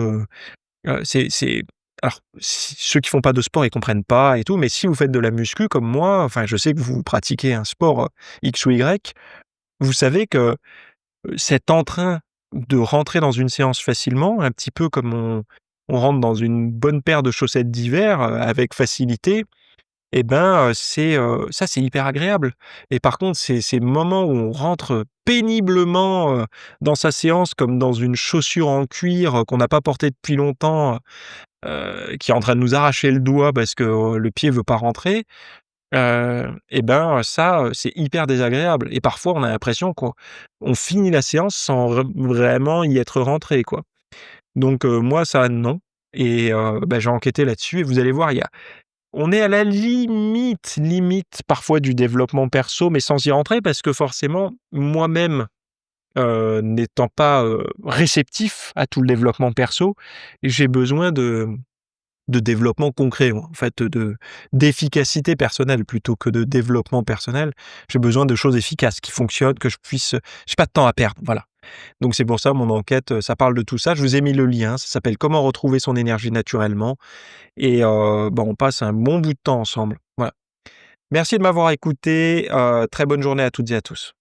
c'est alors ceux qui font pas de sport, ils comprennent pas et tout, mais si vous faites de la muscu comme moi, enfin, je sais que vous pratiquez un sport, X ou Y, vous savez que, cet entrain de rentrer dans une séance facilement, un petit peu comme on rentre dans une bonne paire de chaussettes d'hiver, avec facilité et ben, ça, c'est hyper agréable et par contre, ces moments où on rentre péniblement, dans sa séance comme dans une chaussure en cuir, qu'on n'a pas portée depuis longtemps, qui est en train de nous arracher le doigt parce que, le pied veut pas rentrer, et ben, ça, c'est hyper désagréable et parfois on a l'impression qu'on finit la séance sans vraiment y être rentré, quoi. Donc moi ça non et bah, j'ai enquêté là-dessus et vous allez voir, on est à la limite parfois du développement perso, mais sans y rentrer parce que forcément moi-même, n'étant pas, réceptif à tout le développement perso, j'ai besoin de développement concret, en fait, d'efficacité personnelle plutôt que de développement personnel. J'ai besoin de choses efficaces qui fonctionnent, que je puisse, j'ai pas de temps à perdre, voilà. Donc c'est pour ça mon enquête, ça parle de tout ça. Je vous ai mis le lien, ça s'appelle «Comment retrouver son énergie naturellement» et bah, on passe un bon bout de temps ensemble. Voilà. Merci de m'avoir écouté, très bonne journée à toutes et à tous.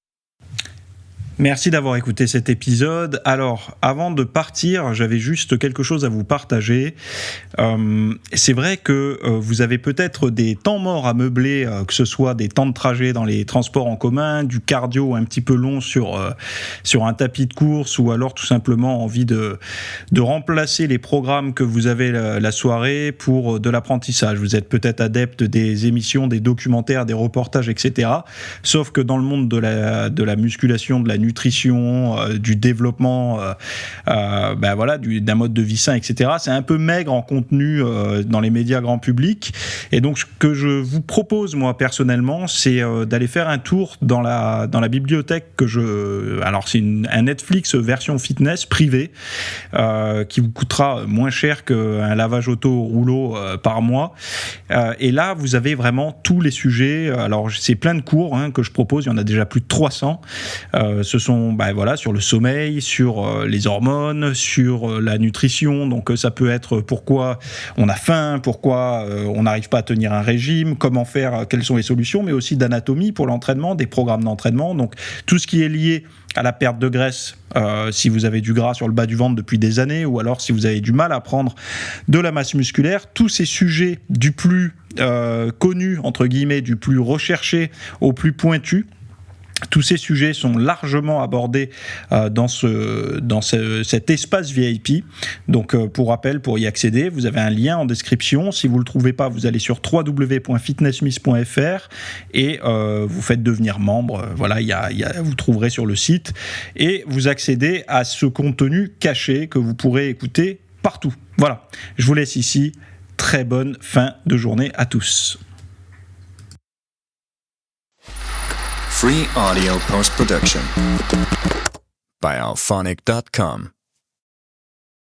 Merci d'avoir écouté cet épisode. Alors, avant de partir, j'avais juste quelque chose à vous partager. C'est vrai que vous avez peut-être des temps morts à meubler, que ce soit des temps de trajet dans les transports en commun, du cardio un petit peu long sur un tapis de course, ou alors tout simplement envie de remplacer les programmes que vous avez la soirée pour de l'apprentissage. Vous êtes peut-être adepte des émissions, des documentaires, des reportages, etc. Sauf que dans le monde de la musculation, de la nutrition, du développement, d'un mode de vie sain, etc. C'est un peu maigre en contenu dans les médias grand public. Et donc, ce que je vous propose, moi, personnellement, c'est d'aller faire un tour dans la bibliothèque alors, c'est un Netflix version fitness privée qui vous coûtera moins cher qu'un lavage auto au rouleau par mois. Et là, vous avez vraiment tous les sujets. Alors, c'est plein de cours que je propose. Il y en a déjà plus de 300. Ce sont sur le sommeil, sur les hormones, sur la nutrition. Donc ça peut être pourquoi on a faim, pourquoi on n'arrive pas à tenir un régime, comment faire, quelles sont les solutions, mais aussi d'anatomie pour l'entraînement, des programmes d'entraînement. Donc tout ce qui est lié à la perte de graisse, si vous avez du gras sur le bas du ventre depuis des années, ou alors si vous avez du mal à prendre de la masse musculaire, tous ces sujets du plus connu, entre guillemets, du plus recherché au plus pointu, tous ces sujets sont largement abordés dans cet espace VIP. Donc, pour rappel, pour y accéder, vous avez un lien en description. Si vous ne le trouvez pas, vous allez sur www.fitnessmiss.fr et vous faites devenir membre. Voilà, vous trouverez sur le site. Et vous accédez à ce contenu caché que vous pourrez écouter partout. Voilà, je vous laisse ici. Très bonne fin de journée à tous.
Free audio post-production by alphonic.com.